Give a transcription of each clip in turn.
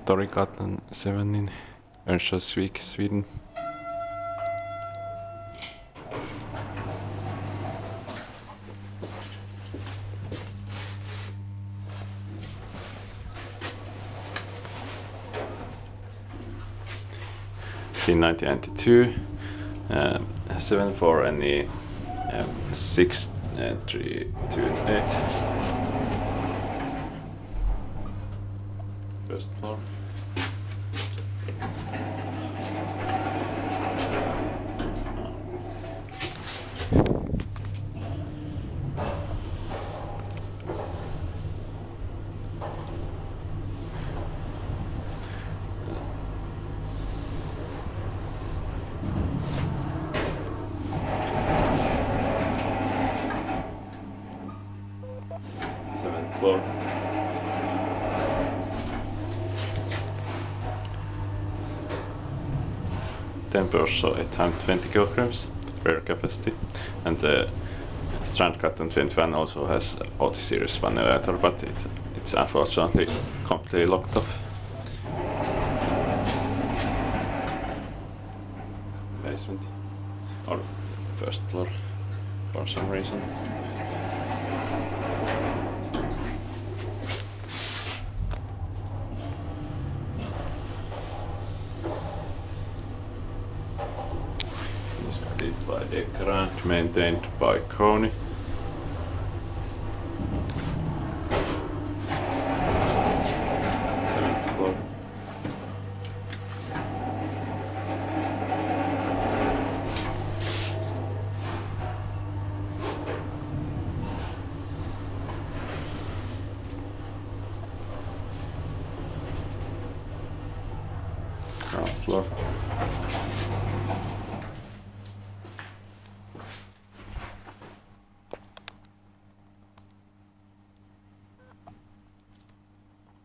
Torggatan 7 in Örnsköldsvik, Sweden. In 1992, 74 and 6328. First floor. Seventh floor. Temper also 820 kilograms rear capacity, and the Strandgatan 21 also has Otis series 1 elevator, but it's unfortunately completely locked off. Basement or first floor for some reason. Inspected by the Grant, maintained by Kony. Seventh floor. Ground floor.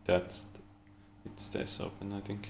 It stays open, I think.